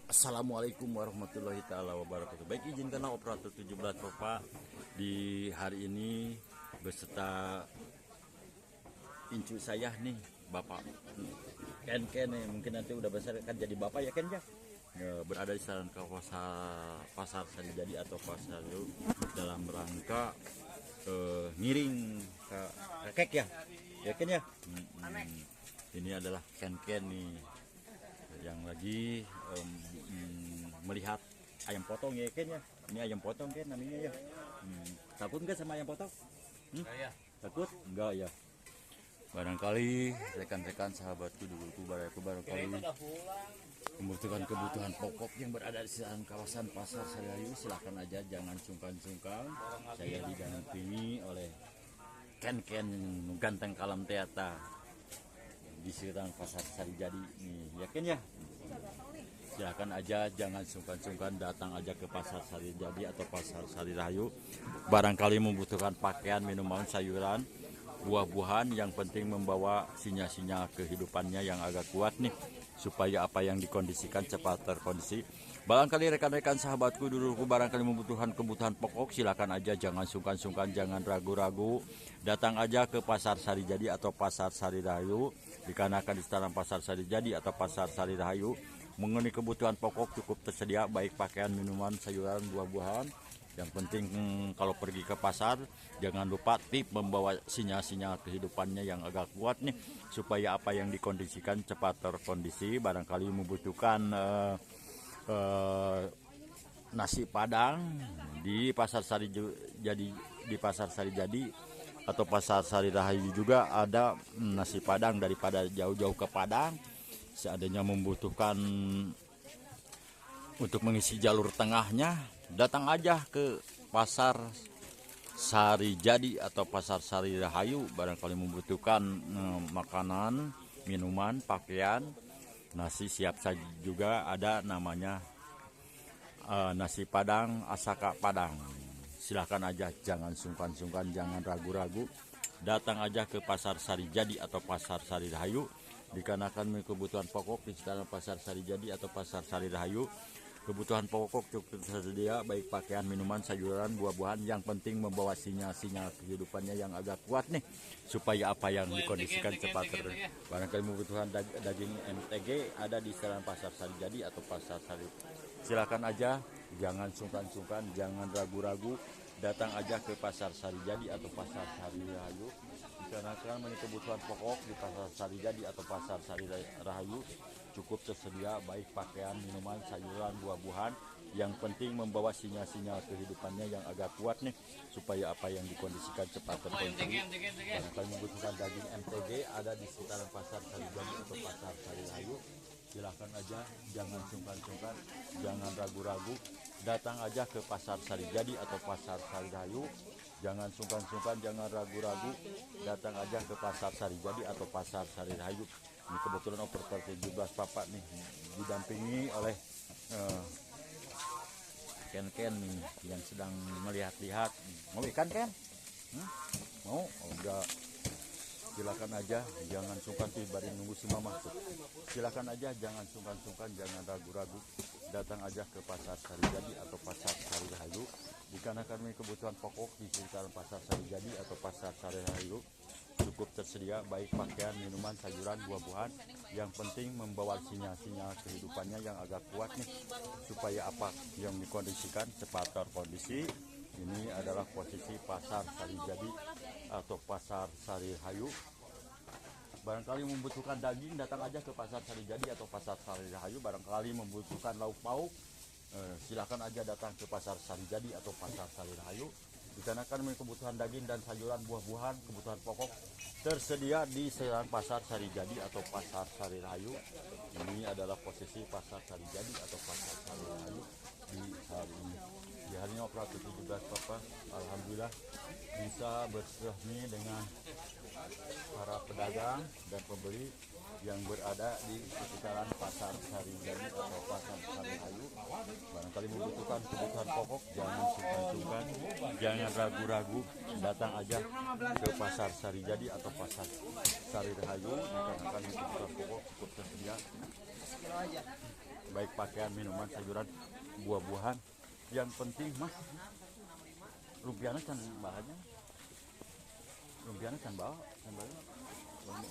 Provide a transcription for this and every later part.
Assalamualaikum warahmatullahi taala wabarakatuh. Baik, izinkanlah operator 17 Bapak di hari ini beserta incu saya nih, Bapak Ken nih, mungkin nanti udah besar kan jadi Bapak ya Ken ya. Berada di jalan kawasan Pasar Sarijadi atau Pasar Rahayu dalam rangka ngiring ke kek ya Ken ya. Ini adalah Ken nih yang lagi melihat ayam potong ya Ken ya. Ini ayam potong Ken namanya ya. Takut nggak sama ayam potong? Takut? Enggak ya. Barangkali rekan-rekan sahabatku duluku barangkali membutuhkan kebutuhan pokok yang berada di sekitar kawasan Pasar Sarijadi, silahkan aja, jangan sungkan-sungkan. Saya didampingi oleh Ken ganteng kalam teata di sekitar Pasar Sarijadi nih ya Ken ya. Silahkan aja, jangan sungkan-sungkan, datang aja ke Pasar Sarijadi atau Pasar Rahayu. Barangkali membutuhkan pakaian, minuman, sayuran, buah-buahan, yang penting membawa sinyal-sinyal kehidupannya yang agak kuat nih, supaya apa yang dikondisikan cepat terkondisi. Barangkali rekan-rekan sahabatku duluku barangkali membutuhkan kebutuhan pokok, silakan aja, jangan sungkan-sungkan, jangan ragu-ragu, datang aja ke Pasar Sarijadi atau Pasar Rahayu. Dikarenakan di sekitaran Pasar Sarijadi atau Pasar Rahayu mengenai kebutuhan pokok cukup tersedia, baik pakaian, minuman, sayuran, buah-buahan. Yang penting kalau pergi ke pasar jangan lupa tip membawa sinyal-sinyal kehidupannya yang agak kuat nih, supaya apa yang dikondisikan cepat terkondisi. Barangkali membutuhkan nasi padang di Pasar Sarijadi, atau Pasar Rahayu juga ada nasi padang. Daripada jauh-jauh ke Padang, seadanya membutuhkan untuk mengisi jalur tengahnya, datang aja ke Pasar Sarijadi atau Pasar Rahayu. Barangkali membutuhkan makanan, minuman, pakaian, nasi siap saji juga ada, namanya nasi padang, asaka padang. Silahkan aja, jangan sungkan-sungkan, jangan ragu-ragu, datang aja ke Pasar Sarijadi atau Pasar Rahayu. Dikarenakan kebutuhan pokok di sekitar Pasar Sarijadi atau Pasar Rahayu, kebutuhan pokok cukup tersedia, baik pakaian, minuman, sayuran, buah-buahan, yang penting membawa sinyal-sinyal kehidupannya yang agak kuat nih, supaya apa yang dikondisikan cepat terkondisi. Barangkali membutuhkan daging MTG ada di sekitar Pasar Sarijadi atau Pasar Rahayu. Silakan aja, jangan sungkan-sungkan, jangan ragu-ragu, datang aja ke Pasar Sarijadi atau Pasar Rahayu. Dikarenakan kebutuhan pokok di Pasar Sarijadi atau Pasar Rahayu cukup tersedia, baik pakaian, minuman, sayuran, buah-buahan, yang penting membawa sinyal-sinyal kehidupannya yang agak kuat nih, supaya apa yang dikondisikan cepat terkondisi. Barangkali membutuhkan daging MTG ada di sekitaran Pasar Sarijadi atau Pasar Rahayu. Silahkan aja, jangan sungkan-sungkan, jangan ragu-ragu, datang aja ke Pasar Sarijadi atau Pasar Rahayu. Jangan sungkan-sungkan, jangan ragu-ragu, datang aja ke Pasar Sarijadi atau Pasar Rahayu. Ini kebetulan operator 17 Bapak nih, didampingi oleh Ken nih yang sedang melihat-lihat. Mau ikan Ken? Mau? Oh, enggak. Silakan aja, jangan sungkan, tibarin nunggu si mama tuh. Silakan aja, jangan sungkan-sungkan, jangan ragu-ragu, datang aja ke Pasar Sarijadi atau Pasar Rahayu. Dikarenakan kebutuhan pokok di sekitaran Pasar Sarijadi atau Pasar Rahayu cukup tersedia, baik pakaian, minuman, sayuran, buah-buahan, yang penting membawa sinyal-sinyal kehidupannya yang agak kuat nih, supaya apa yang dikondisikan cepat terkondisi. Ini adalah posisi Pasar Sarijadi atau Pasar Rahayu. Barangkali membutuhkan daging, datang aja ke Pasar Sarijadi atau Pasar Rahayu. Barangkali membutuhkan lauk pauk, silakan aja datang ke Pasar Sarijadi atau Pasar Rahayu. Dikarenakan kebutuhan daging dan sayuran, buah-buahan, kebutuhan pokok tersedia di sekitar Pasar Sarijadi atau Pasar Rahayu. Ini adalah posisi Pasar Sarijadi atau Pasar Rahayu di hari ini. Di hari ini operator 17 Bapak, alhamdulillah bisa bersilaturahmi dengan para pedagang dan pembeli yang berada di sekitaran Pasar Sarijadi atau Pasar Rahayu. Barangkali membutuhkan kebutuhan pokok, jangan sungkan-sungkan, jangan ragu-ragu, datang aja ke Pasar Sarijadi atau Pasar Rahayu. Dikarenakan kebutuhan pokok cukup tersedia, baik pakaian, minuman, sayuran, buah-buahan. Yang penting mah lumpiana can bahannya, lumpiana can bawa,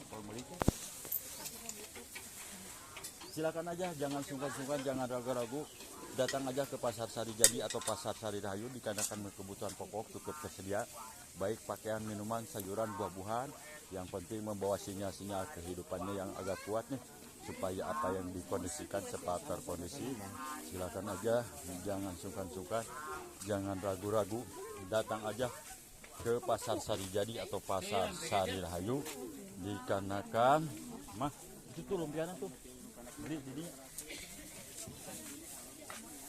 kalau beli silakan aja, jangan sungkan-sungkan, jangan ragu-ragu, datang aja ke Pasar Sari Jadi atau Pasar Sari Rahayu, dikarenakan kebutuhan pokok cukup tersedia, baik pakaian, minuman, sayuran, buah-buahan. Yang penting membawa sinyal-sinyal kehidupannya yang agak kuat nih, supaya apa yang dikondisikan cepat terkondisi. Silakan aja, jangan sungkan-sungkan, jangan ragu-ragu, datang aja ke Pasar Sari Jadi atau Pasar Sari Rahayu, dikarenakan mah itu tuh lumpiana tuh beli jadi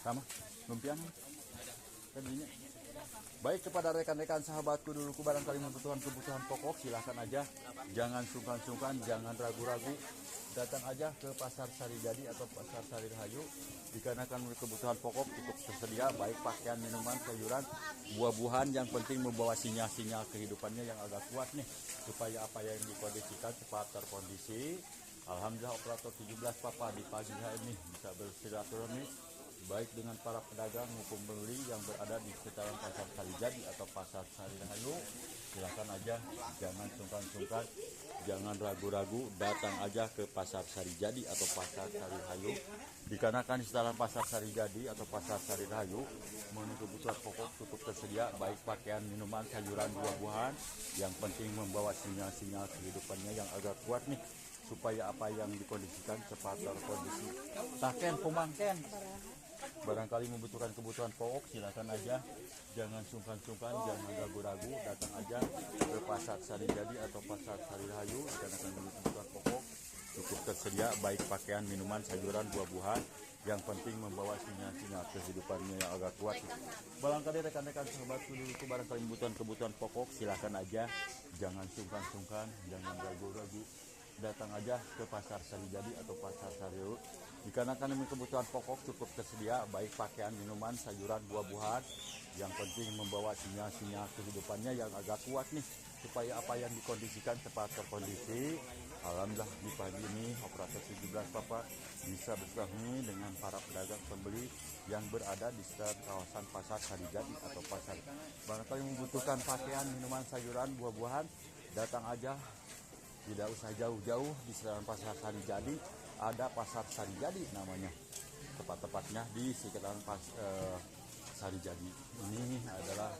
sama lumpiana tadinya. Baik, kepada rekan-rekan sahabatku duluku barangkali membutuhkan kebutuhan pokok, silahkan aja, jangan sungkan-sungkan, jangan ragu-ragu, datang aja ke Pasar Sari Jadi atau Pasar Sari Rahayu, dikarenakan kebutuhan pokok cukup tersedia, baik pakaian, minuman, sayuran, buah-buahan. Yang penting membawa sinyal-sinyal kehidupannya yang agak kuat nih, supaya apa yang dikondisikan cepat terkondisi. Alhamdulillah operator 17 Papa di pagi hari ini bisa bersilaturahmi baik dengan para pedagang maupun pembeli yang berada di sekitaran Pasar Sari Jadi atau Pasar Sari Rahayu. Silakan aja, jangan sungkan-sungkan, jangan ragu-ragu, datang aja ke Pasar Sari Jadi atau Pasar Sari Rahayu, dikarenakan di sekitaran Pasar Sari Jadi atau Pasar Sari Rahayu menu kebutuhan pokok cukup tersedia, baik pakaian, minuman, sayuran, buah-buahan. Yang penting membawa sinyal-sinyal kehidupannya yang agak kuat nih, supaya apa yang dikondisikan cepat terkondisi. Taken pemangken barangkali membutuhkan kebutuhan pokok, silakan aja, jangan sungkan-sungkan, jangan ragu-ragu, datang aja ke Pasar Sari Jadi atau Pasar Sari Rahayu, dikarenakan kebutuhan pokok cukup tersedia, baik pakaian, minuman, sayuran, buah-buahan. Yang penting membawa sinyal-sinyal kehidupannya yang agak kuat. Barangkali rekan-rekan sahabatku dulu barangkali membutuhkan kebutuhan pokok, silakan aja, jangan sungkan-sungkan, jangan ragu-ragu, datang aja ke Pasar Sari Jadi atau Pasar Sari Rahayu, dikarenakan kebutuhan pokok cukup tersedia, baik pakaian, minuman, sayuran, buah-buahan. Yang penting membawa sinyal-sinyal kehidupannya yang agak kuat nih, supaya apa yang dikondisikan cepat terkondisi. Alhamdulillah di pagi ini operator 17 Papa bisa bersilaturahmi dengan para pedagang pembeli yang berada di sekitar kawasan Pasar Sari Jadi atau Pasar. Barangkali membutuhkan pakaian, minuman, sayuran, buah-buahan, datang aja, tidak usah jauh-jauh, di sekitaran Pasar Sari Jadi ada Pasar Sari Jadi namanya, tepat-tepatnya di sekitaran Sari Jadi. Ini adalah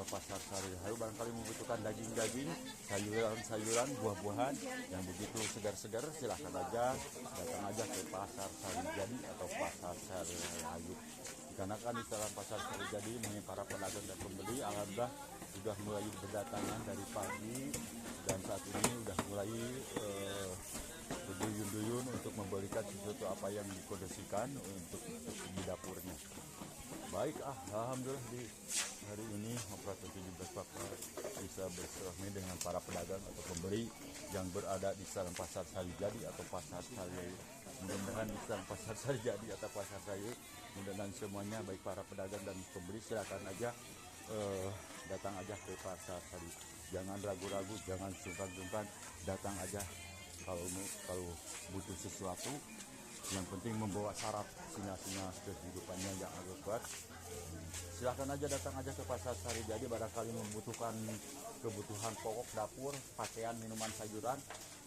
Pasar Sari Rahayu. Barangkali membutuhkan daging-daging, sayuran-sayuran, buah-buahan yang begitu segar-segar, silahkan aja, datang aja ke Pasar Sari Jadi atau Pasar Sari Rahayu. Dikarenakan di dalam Pasar Sari Jadi para pedagang dan pembeli alhamdulillah sudah mulai berdatangan dari pagi, dan saat ini sudah mulai berduyun-duyun untuk memberikan sesuatu apa yang dikondisikan untuk di dapurnya. Baik, alhamdulillah di hari ini operator 17 Papa bisa bersilaturahmi dengan para pedagang atau pembeli yang berada di sekitaran Pasar Sari Jadi atau Pasar Sari Rahayu. Mudah-mudahan di sekitaran Pasar Sari Jadi atau Pasar Sari Rahayu, mudah-mudahan semuanya baik para pedagang dan pembeli silakan aja, datang aja ke Pasar Sari. Jangan ragu-ragu, jangan sungkan-sungkan, datang aja kalau butuh sesuatu. Yang penting membawa syarat sinyal-sinyal kehidupannya yang agak kuat. Silahkan aja, datang aja ke Pasar Sari Jadi, barangkali membutuhkan kebutuhan pokok dapur, pakaian, minuman, sayuran.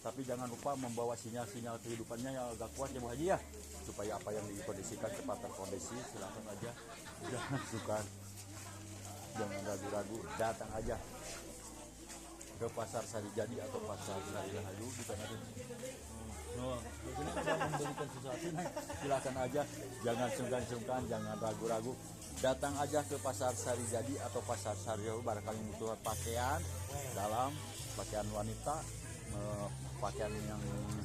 Tapi jangan lupa membawa sinyal-sinyal kehidupannya yang agak kuat ya Bu Haji ya, supaya apa yang dikondisikan cepat terkondisi. Silahkan aja, jangan sungkan, jangan ragu-ragu, datang aja ke Pasar Sari Jadi atau Pasar Sari Rahayu. Memberikan sesuatu, silakan aja, jangan sungkan-sungkan, jangan ragu-ragu, datang aja ke Pasar Sari Jadi atau Pasar Sari Rahayu. Barangkali membutuhkan pakaian dalam, pakaian wanita, pakaian yang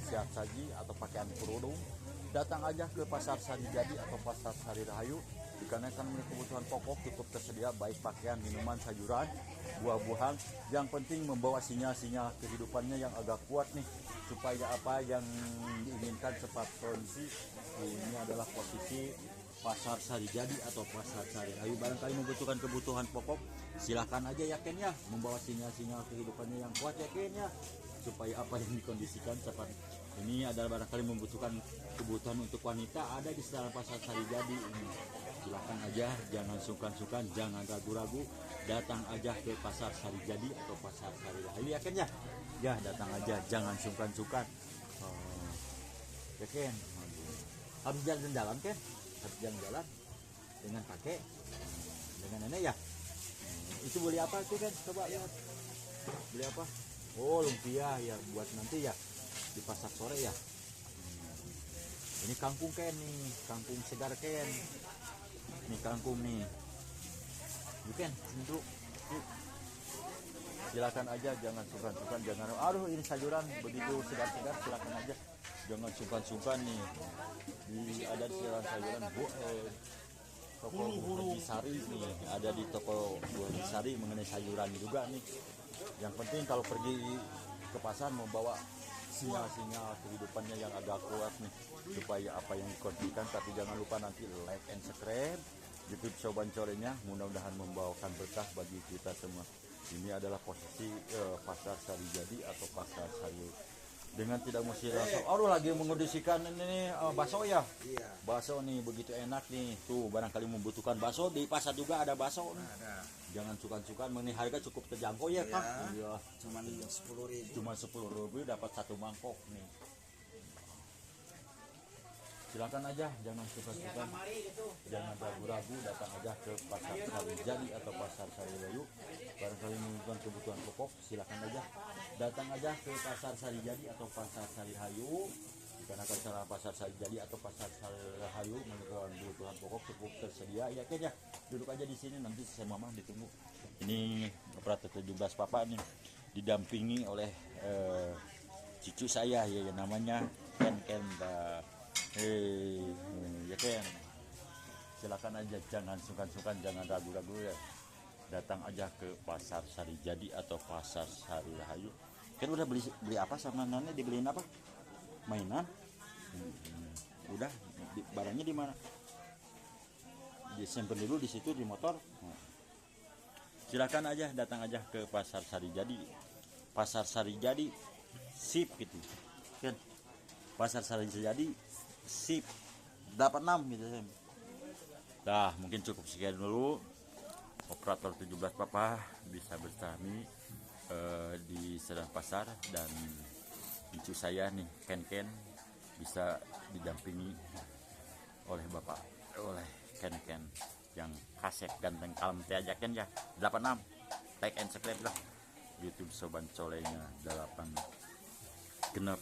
siap saji atau pakaian kerudung, datang aja ke Pasar Sari Jadi atau Pasar Sari Rahayu, dikarenakan kebutuhan pokok cukup tersedia, baik pakaian, minuman, sayuran, buah-buahan. Yang penting membawa sinyal-sinyal kehidupannya yang agak kuat nih, supaya apa yang diinginkan cepat kondisi. Ini adalah posisi Pasar Sari Jadi atau Pasar Sari Rahayu. Barangkali membutuhkan kebutuhan pokok, silahkan aja yakin ya, membawa sinyal-sinyal kehidupannya yang kuat yakin ya, supaya apa yang dikondisikan cepat Ini adalah barangkali membutuhkan kebutuhan untuk wanita, ada di sekitar pasar Sarijadi ini. Silakan aja, jangan sungkan-sungkan, jangan ragu-ragu, datang aja ke pasar Sarijadi atau pasar Sarirahayu ya Ken ya. Ya datang aja, jangan sungkan-sungkan. Ya Ken, harus jalan-jalan Ken, harus jalan-jalan dengan kakek, dengan nenek ya. Itu beli apa tuh Ken? Coba lihat. Beli apa? Oh lumpia ya, buat nanti ya di pasar sore ya. Ini kangkung Ken nih, kangkung segar Ken. Nih kangkung nih. Yuk Ken, sini dulu. Yuk. Silakan aja, jangan sungkan-sungkan, jangan. Aduh ini sayuran begitu segar-segar, silakan aja. Jangan sungkan-sungkan nih. Ada di sayuran toko Haji Sari nih, ada di toko Haji Sari mengenai sayuran juga nih. Yang penting kalau pergi ke pasar membawa sinyal-sinyal kehidupannya yang agak kuat nih, supaya apa yang dikonsumsikan. Tapi jangan lupa nanti like and subscribe YouTube Soban Corenya, mudah-mudahan membawakan berkah bagi kita semua. Ini adalah posisi pasar Sarijadi atau pasar sayur dengan tidak mesti langsung. Aduh lagi mengondisikan ini bakso ya. Iya. Bakso nih begitu enak nih. Tuh barangkali membutuhkan bakso, di pasar juga ada bakso nih. Ada. Jangan sukan-sukan, mengenai harga cukup terjangkau ya Kang. Iya. Cuma 10.000. Cuma 10.000 dapat satu mangkok nih. Silakan aja, jangan suka-suka, jangan ragu-ragu, datang aja ke pasar Sarijadi atau pasar Sarirahayu. Barangkali membutuhkan kebutuhan pokok, silakan aja datang aja ke pasar Sarijadi atau pasar Sarirahayu. Dikarenakan cara pasar Sarijadi atau pasar Sarirahayu membutuhkan kebutuhan pokok cukup tersedia ya kayaknya. Duduk aja di sini, nanti saya mama ditunggu. Ini operator 17 Papa nih didampingi oleh cucu saya ya, namanya Ken. Ya Ken, silakan aja, jangan sungkan-sungkan, jangan ragu-ragu ya. Datang aja ke pasar Sarijadi atau pasar Sarirahayu. Ken udah beli apa sama nenek, dibeliin apa? Mainan? Udah, barangnya di mana? Disimpan dulu di situ di motor. Silakan aja, datang aja ke pasar Sarijadi. Pasar Sarijadi sip gitu. Ken, pasar Sarijadi sip 86 gitu. Dah mungkin cukup sekian dulu. Operator 17 Papa bisa bertani di sedang pasar, dan cucu saya nih Ken bisa didampingi oleh Bapak, oleh Ken yang kasep ganteng kalem teh aja Ken ya. 86 like and subscribe lah YouTube Soban Colenya 8 genep